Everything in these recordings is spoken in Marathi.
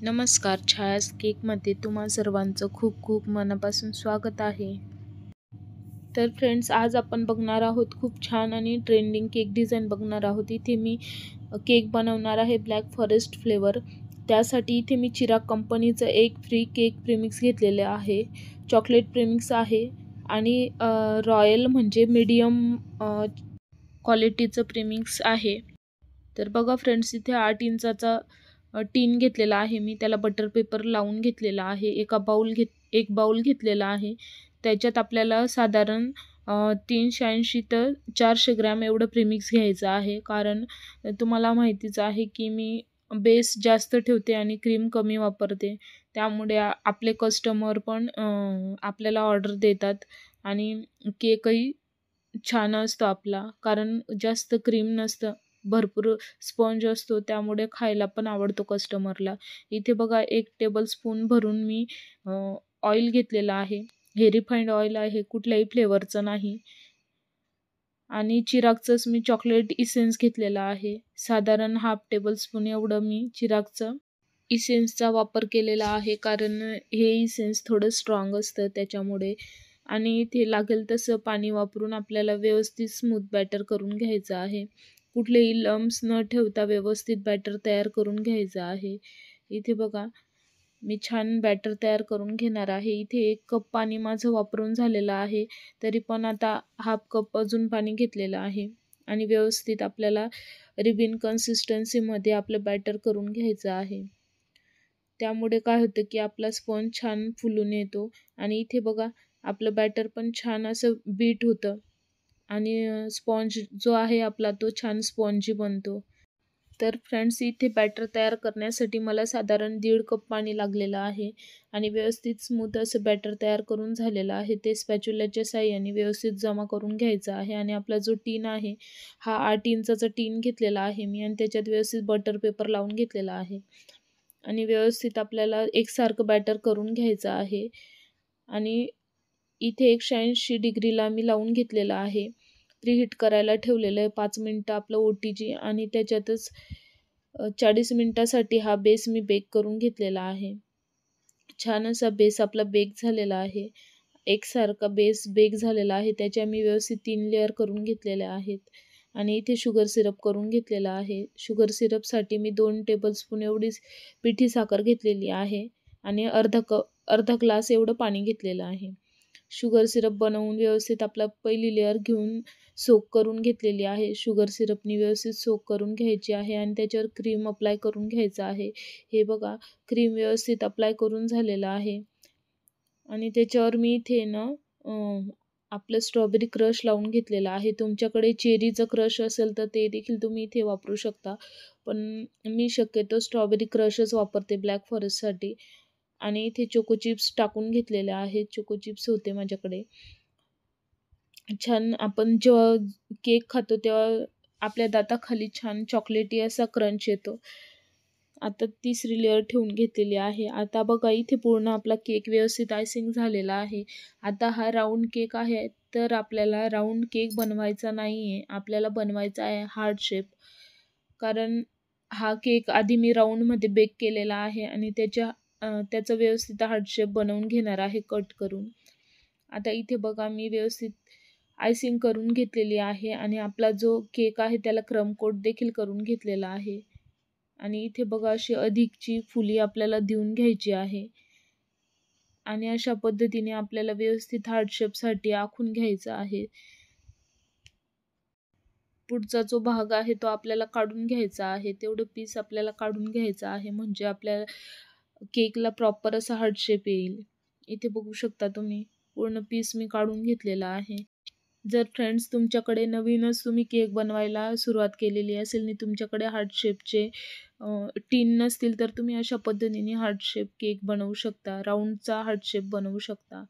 नमस्कार, छायास केकमध्ये तुम्हा सर्वांचं खूप खूप मनापासून स्वागत आहे. तर फ्रेंड्स, आज आपण बघणार आहोत खूप छान आणि ट्रेंडिंग केक डिझाईन बघणार आहोत. इथे मी केक बनवणार आहे ब्लॅक फॉरेस्ट फ्लेवर. त्यासाठी इथे मी चिराग कंपनीचं एक फ्री केक प्रीमिक्स घेतलेले आहे. चॉकलेट प्रीमिक्स आहे आणि रॉयल म्हणजे मीडियम क्वालिटीचं प्रीमिक्स आहे. तर बघा फ्रेंड्स, इथे 8 इंचाचा टीन घेतलेला आहे मी. त्याला बटर पेपर लावून घेतलेला आहे. एक बाउल घेतलेला आहे. त्याच्यात आपल्याला साधारण 380 तर 400 ग्रॅम एवढं प्रीमिक्स घ्यायचं आहे. कारण तुम्हाला माहितीच आहे की मी बेस जास्त ठेवते आणि क्रीम कमी वापरते. त्यामुळे आपले कस्टमर पण आपल्याला ऑर्डर देतात आणि केकही छान असतो आपला. कारण जास्त क्रीम नसतं, भरपूर स्पंज असतो, त्यामुळे खायला पण आवडतो कस्टमरला. इथे बघा 1 टेबलस्पून भरून मी ऑइल घेतलेलं आहे. हे रिफाइंड ऑइल आहे, कुठल्याही फ्लेवरचं नाही. आणि चिरागचंच मी चॉकलेट इसेन्स घेतलेला आहे. साधारण हाफ टेबलस्पून एवढं मी चिरागचं इसेन्सचा वापर केलेला आहे. कारण हे इसेन्स थोडं स्ट्राँग असतं त्याच्यामुळे. आणि इथे लागेल तसं पाणी वापरून आपल्याला व्यवस्थित स्मूथ बॅटर करून घ्यायचं आहे. कुठलेही लम्प्स न ठेवता व्यवस्थित बॅटर तयार करून घ्यायचं आहे. इथे बघा, मी छान बॅटर तयार करून घेणार आहे. इथे 1 कप पाणी माझं वापरून झालेलं आहे. तरी पण आता हाफ कप अजून पाणी घेतलेलं आहे आणि व्यवस्थित आपल्याला रिबन कन्सिस्टन्सीमध्ये आपलं बॅटर करून घ्यायचं आहे. त्यामुळे काय होतं की आपला स्पंज छान फुलून येतो आणि इथे बघा, आपलं बॅटर पण छान असं बीट होतं आणि स्पॉन्ज जो आहे आपला तो छान स्पॉन्जी बनतो. तर फ्रेंड्स, इथे बॅटर तयार करण्यासाठी मला साधारण 1.5 कप पाणी लागलेलं आहे आणि व्यवस्थित स्मूथ असं बॅटर तयार करून झालेलं आहे. ते स्पॅच्युलाच्या साहाय्याने व्यवस्थित जमा करून घ्यायचं आहे. आणि आपला जो टीन आहे, हा 8 इंचाचा टीन घेतलेला आहे मी आणि त्याच्यात व्यवस्थित बटर पेपर लावून घेतलेला आहे. आणि व्यवस्थित आपल्याला एकसारखं बॅटर करून घ्यायचं आहे. आणि इथे 180 डिग्रीला मी लावून घेतलेलं आहे. प्रीहीट करायला ठेवलेलं आहे 5 मिनिटं आपलं OTG. आणि त्याच्यातच 40 मिनिटासाठी हा बेस मी बेक करून घेतलेला आहे. छान असा बेस आपला बेक झालेला आहे. एकसारखा बेस बेक झालेला आहे. त्याच्या मी व्यवस्थित 3 लेयर करून घेतलेल्या आहेत. आणि इथे शुगर सिरप करून घेतलेला आहे. शुगर सिरपसाठी मी 2 टेबलस्पून एवढीच पिठी साखर घेतलेली आहे आणि अर्धा ग्लास एवढं पाणी घेतलेलं आहे. शुगर सिरप बनवून व्यवस्थित आपला पहिली लेयर घेऊन सोक करून घेतलेली आहे. शुगर सिरपनी व्यवस्थित सोक करून घ्यायची आहे आणि त्याच्यावर क्रीम अप्लाय करून घ्यायचं आहे. हे बघा, क्रीम व्यवस्थित अप्लाय करून झालेलं आहे. आणि त्याच्यावर मी इथे ना आपलं स्ट्रॉबेरी क्रश लावून घेतलेला आहे. तुमच्याकडे चेरीचं क्रश असेल तर ते देखील तुम्ही इथे वापरू शकता. पण मी शक्यतो स्ट्रॉबेरी क्रशच वापरते ब्लॅक फॉरेस्टसाठी. आणि इथे चोको चिप्स टाकून घेतलेले आहेत. चोको चिप्स होते माझ्याकडे. छान आपण जेव्हा केक खातो तेव्हा आपल्या दाताखाली छान चॉकलेटी असा क्रंच येतो. आता 3री लेयर ठेवून घेतलेली आहे. आता बघा, इथे पूर्ण आपला केक व्यवस्थित आयसिंग झालेला आहे. आता हा राऊंड केक आहे, तर आपल्याला राऊंड केक बनवायचा नाही आहे. आपल्याला बनवायचा आहे हार्ट शेप. कारण हा केक आधी मी राऊंडमध्ये बेक केलेला आहे आणि त्याचा व्यवस्थित हार्ट शेप बनवून घेणार आहे कट करून. आता इथे बघा, मी व्यवस्थित आयसिंग करून घेतलेली आहे आणि आपला जो केक आहे त्याला क्रम कोट देखील करून घेतलेला आहे. आणि इथे बघा, अशी अधिकची फुली आपल्याला देऊन घ्यायची आहे आणि अशा पद्धतीने आपल्याला व्यवस्थित हार्ट शेपसाठी आखून घ्यायचं आहे. पुढचा जो भाग आहे तो आपल्याला काढून घ्यायचा आहे. तेवढं पीस आपल्याला काढून घ्यायचं आहे, म्हणजे आपल्या केकला प्रॉपर असा हार्ट शेप येईल. इथे बघू शकता तुम्ही, पूर्ण पीस मी काढून घेतलेला आहे. जर फ्रेंड्स, तुमच्याकडे नवीनच तुम्ही केक बनवायला सुरुवात केलेली असेल आणि तुमच्याकडे हार्ट शेपचे टीन नसतील, तर तुम्ही अशा पद्धतीने हार्ट शेप केक बनवू शकता. राऊंडचा हार्ट शेप बनवू शकता.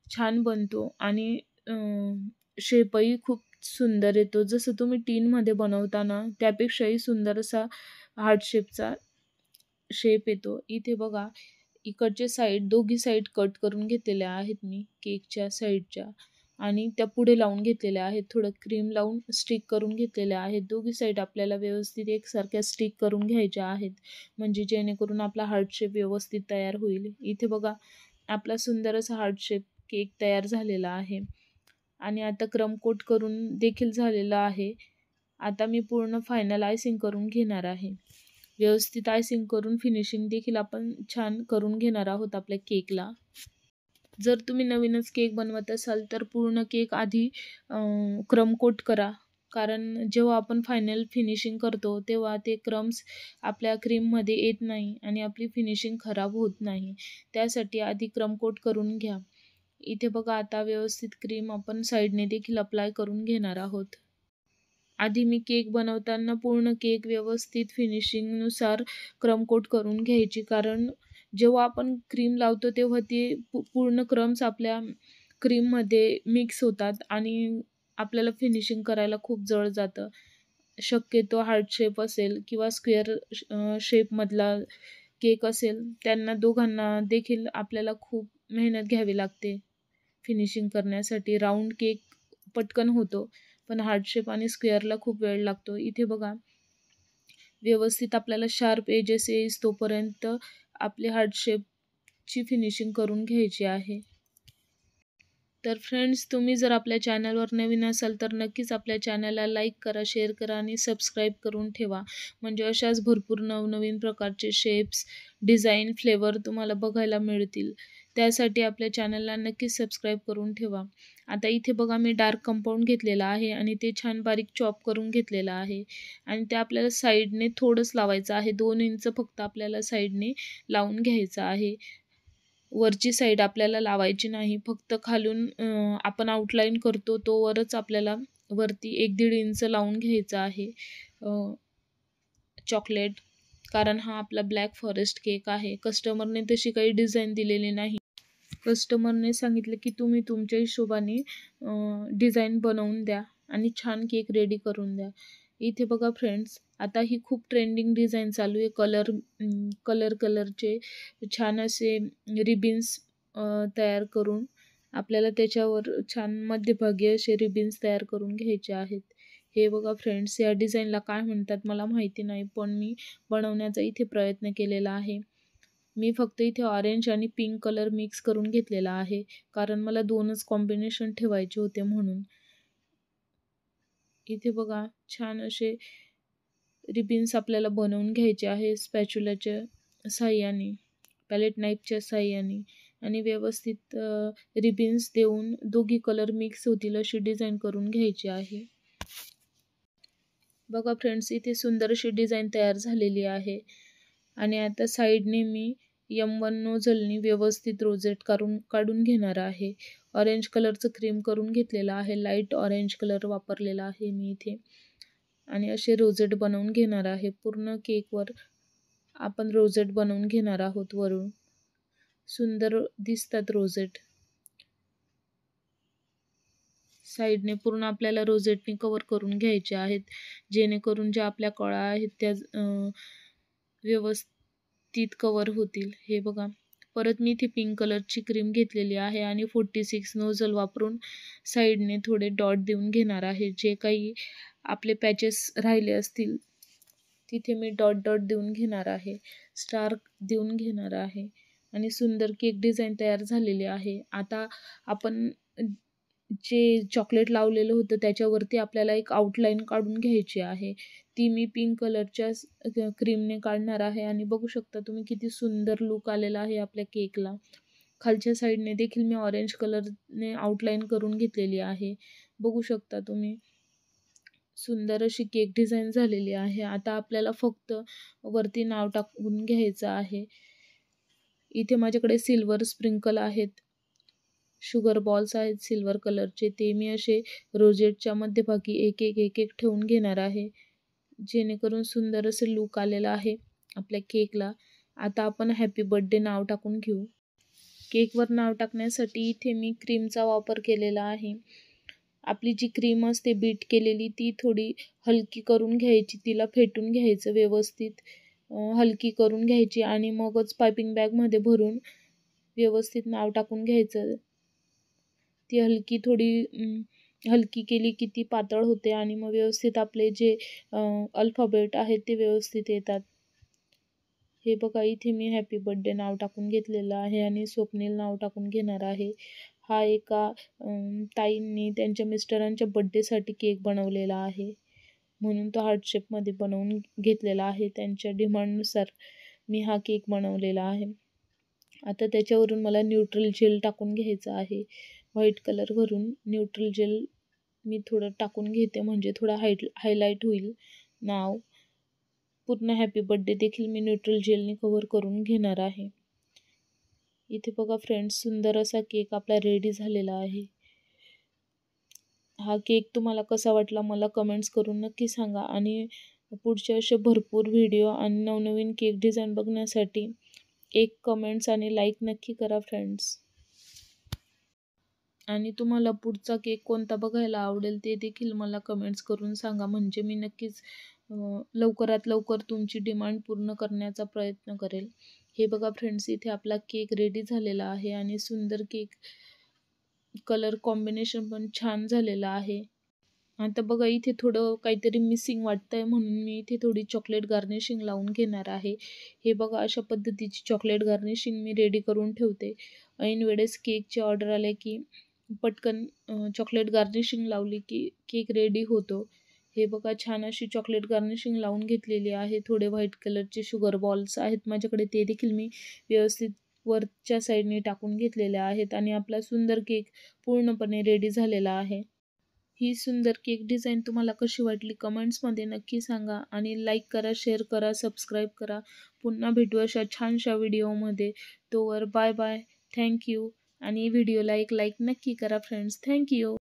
छान बनतो आणि शेपही खूप सुंदर येतो. जसं तुम्ही टीनमध्ये बनवता ना, त्यापेक्षाही सुंदर असा हार्ट शेपचा शेप येतो. इथे बघा, इकडचे साईड दोघी साईड कट करून घेतलेल्या आहेत मी केकच्या साईडच्या. आणि त्या पुढे लावून घेतलेल्या आहेत. थोडं क्रीम लावून स्टिक करून घेतलेल्या आहेत. दोघी साईड आपल्याला व्यवस्थित एकसारख्या स्टिक करून घ्यायच्या आहेत, म्हणजे जेणेकरून आपला हार्ट शेप व्यवस्थित तयार होईल. इथे बघा आपला सुंदर असा हार्ट शेप केक तयार झालेला आहे आणि आता क्रम कोट करून देखील झालेला आहे. आता मी पूर्ण फायनल आयसिंग करून घेणार आहे. व्यवस्थित आयसिंग करून फिनिशिंग देखील आपण छान करून घेणार आहोत आपल्या केकला. जर तुम्ही नवीनच केक बनवत असाल तर पूर्ण केक आधी क्रम कोट करा, कारण जेव्हा आपण फायनल फिनिशिंग करतो तेव्हा ते क्रम्स आपल्या क्रीममध्ये येत नाही आणि आपली फिनिशिंग खराब होत नाही. त्यासाठी आधी क्रम कोट करून घ्या. इथे बघा आता व्यवस्थित क्रीम आपण साईडने देखील अप्लाय करून घेणार आहोत. आधी मी केक बनवताना पूर्ण केक व्यवस्थित फिनिशिंगनुसार क्रम कोट करून घ्यायची, कारण जेव्हा आपण क्रीम लावतो तेव्हा ते पूर्ण क्रम्स आपल्या क्रीममध्ये मिक्स होतात आणि आपल्याला फिनिशिंग करायला खूप जड जातं. शक्यतो हार्ट शेप असेल किंवा स्क्वेअर शेपमधला केक असेल, त्यांना दोघांना देखील आपल्याला खूप मेहनत घ्यावी लागते फिनिशिंग करण्यासाठी. राऊंड केक पटकन होतो, पण हार्ट शेप आणि स्क्वेअरला खूप वेळ लागतो. इथे बघा व्यवस्थित आपल्याला शार्प एजेस येईस तोपर्यंत आपले हार्ट शेपची फिनिशिंग करून घ्यायची आहे. तर फ्रेंड्स, तुम्ही जर आपल्या चॅनलवर नवीन असाल तर नक्कीच आपल्या चॅनलला लाईक करा, शेअर करा आणि सबस्क्राईब करून ठेवा, म्हणजे अशाच भरपूर नवनवीन प्रकारचे शेप्स, डिझाईन, फ्लेवर तुम्हाला बघायला मिळतील. त्यासाठी आपल्या चॅनलला नक्कीच सबस्क्राईब करून ठेवा. आता इथे बघा मी डार्क कंपाऊंड घेतलेला आहे आणि ते छान बारीक चॉप करून घेतलेलं आहे आणि ते आपल्याला साईडने थोडंच लावायचं आहे. 2 इंच फक्त आपल्याला साईडने लावून घ्यायचं आहे. वरची साईड आपल्याला लावायची नाही, फक्त खालून आपण आउटलाईन करतो तोवरच आपल्याला वरती 1-1.5 इंच लावून घ्यायचं आहे चॉकलेट, कारण हा आपला ब्लॅक फॉरेस्ट केक आहे. कस्टमरने तशी काही डिझाईन दिलेली नाही. कस्टमरने सांगितलं की तुम्ही तुमच्या हिशोबाने डिझाईन बनवून द्या आणि छान केक रेडी करून द्या. इथे बघा फ्रेंड्स, आता ही खूप ट्रेंडिंग डिझाईन चालू आहे. कलरचे छान असे रिबिन्स तयार करून आपल्याला त्याच्यावर छान मध्यभागी असे रिबिन्स तयार करून घ्यायचे आहेत. हे बघा फ्रेंड्स, या डिझाईनला काय म्हणतात मला माहिती नाही, पण मी बनवण्याचा इथे प्रयत्न केलेला आहे. मी फक्त इथे ऑरेंज आणि पिंक कलर मिक्स करून घेतलेला आहे, कारण मला 2च कॉम्बिनेशन ठेवायचे होते म्हणून. इथे बघा छान असे रिबिन्स आपल्याला बनवून घ्यायचे आहे स्पॅच्युलाच्या साहाय्याने, पॅलेट नाईफच्या साहाय्याने, आणि व्यवस्थित रिबिन्स देऊन दोघी कलर मिक्स होतील अशी डिझाईन करून घ्यायची आहे. बघा फ्रेंड्स, इथे सुंदर अशी डिझाईन तयार झालेली आहे आणि आता साईडने मी M1 नोझलनी व्यवस्थित रोजेट काढून घेणार आहे. ऑरेंज कलरचं क्रीम करून घेतलेलं आहे, लाईट ऑरेंज कलर वापरलेला आहे मी इथे, आणि असे रोजेट बनवून घेणार आहे. पूर्ण केकवर आपण रोजेट बनवून घेणार आहोत. वरून सुंदर दिसतात रोजेट. साईडने पूर्ण आपल्याला रोजेटने कवर करून घ्यायचे आहेत, जेणेकरून ज्या आपल्या कळा आहेत त्या व्यवस्थित कवर होतील. हे बघा, परत मी इथे पिंक कलरची क्रीम घेतलेली आहे आणि 46 नोझल वापरून साईडने थोडे डॉट देऊन घेणार आहे. जे काही आपले पॅचेस राहिले असतील तिथे मी डॉट देऊन घेणार आहे, स्टार देऊन घेणार आहे आणि सुंदर केक डिझाईन तयार झालेली आहे. आता आपण जे चॉकलेट लावलेलं होतं त्याच्यावरती आपल्याला एक आउटलाईन काढून घ्यायची आहे. ती मी पिंक कलरच्या क्रीमने काढणार आहे आणि बघू शकता तुम्ही किती सुंदर लुक आलेला आहे आपल्या केकला. खालच्या साईडने देखील मी ऑरेंज कलरने आउटलाईन करून घेतलेली आहे. बघू शकता तुम्ही सुंदर अशी केक डिझाईन झालेली आहे. आता आपल्याला फक्त वरती नाव टाकून घ्यायचं आहे. इथे माझ्याकडे सिल्वर स्प्रिंकल आहेत, शुगर बॉल्स आहेत सिल्वर कलरचे, ते मी असे रोजेटच्या मध्यभागी एक एक ठेवून घेणार आहे, जेणेकरून सुंदर असं लुक आलेलं आहे आपल्या केकला. आता आपण हॅपी बर्थडे नाव टाकून घेऊ. केकवर नाव टाकण्यासाठी इथे मी क्रीमचा वापर केलेला आहे. आपली जी क्रीम असते बीट केलेली ती थोडी हलकी करून घ्यायची, तिला फेटून घ्यायचं व्यवस्थित, हलकी करून घ्यायची आणि मगच पायपिंग बॅगमध्ये भरून व्यवस्थित नाव टाकून घ्यायचं. ती हलकी केली की ती पातळ होते आणि मग व्यवस्थित आपले जे अल्फाबेट आहेत ते व्यवस्थित येतात. हे बघा, इथे मी हॅपी बर्थडे नाव टाकून घेतलेलं आहे आणि स्वप्नील नाव टाकून घेणार आहे. हा एका ताईंनी त्यांच्या मिस्टरांच्या बर्थडेसाठी केक बनवलेला आहे, म्हणून तो हार्ट शेपमध्ये बनवून घेतलेला आहे. त्यांच्या डिमांडनुसार मी हा केक बनवलेला आहे. आता त्याच्यावरून मला न्यूट्रल जेल टाकून घ्यायचं आहे. व्हाईट कलर भरून न्यूट्रल जेल मी थोडं टाकून घेते, म्हणजे थोडा हायलाईट होईल नाव. पूर्ण हॅपी बर्थडे देखील मी न्यूट्रल जेलने कव्हर करून घेणार आहे. इथे बघा फ्रेंड्स, सुंदर असा केक आपला रेडी झालेला आहे. हा केक तुम्हाला कसा वाटला मला कमेंट्स करून नक्की सांगा. आणि पुढचे असे भरपूर व्हिडिओ आणि नवनवीन केक डिझाईन बघण्यासाठी एक कमेंट्स आणि लाईक नक्की करा फ्रेंड्स. आणि तुम्हाला पुढचा केक कोणता बघायला आवडेल ते देखील मला कमेंट्स करून सांगा, म्हणजे मी नक्कीच लवकरात लवकर तुमची डिमांड पूर्ण करण्याचा प्रयत्न करेल. हे बघा फ्रेंड्स, इथे आपला केक रेडी झालेला आहे आणि सुंदर केक कलर कॉम्बिनेशन पण छान झालेलं आहे. आता बघा, इथे थोडं काहीतरी मिसिंग वाटतंय, म्हणून मी इथे थोडी चॉकलेट गार्निशिंग लावून घेणार आहे. हे बघा, अशा पद्धतीची चॉकलेट गार्निशिंग मी रेडी करून ठेवते. ऐन वेळेस केकची ऑर्डर आले की पटकन चॉकलेट गार्निशिंग लावली की केक रेडी होतो. हे बघा, छान अशी चॉकलेट गार्निशिंग लावून घेतलेली आहे. थोडे व्हाईट कलरचे शुगर बॉल्स आहेत माझ्याकडे, ते देखील मी व्यवस्थित वरच्या साईडने टाकून घेतलेले आहेत आणि आपला सुंदर केक पूर्णपणे रेडी झालेला आहे. ही सुंदर केक डिझाईन तुम्हाला कशी वाटली कमेंट्समध्ये नक्की सांगा आणि लाईक करा, शेअर करा, सबस्क्राईब करा. पुन्हा भेटू अशा छानशा व्हिडिओमध्ये. तोवर बाय बाय, थँक्यू. आणि व्हिडिओला एक लाईक नक्की करा फ्रेंड्स. थँक्यू.